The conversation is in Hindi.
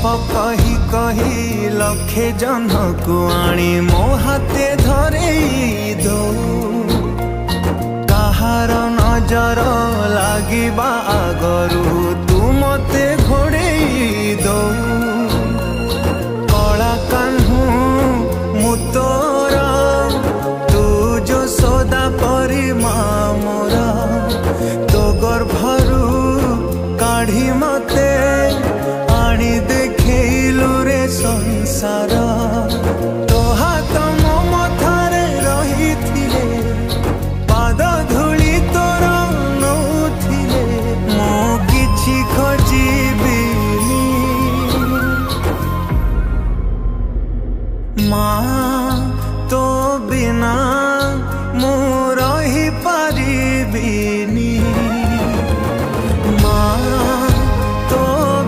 कही कही लखे जन को आनी मो हाथे धरे दो कहार नजर लागिबा आगरू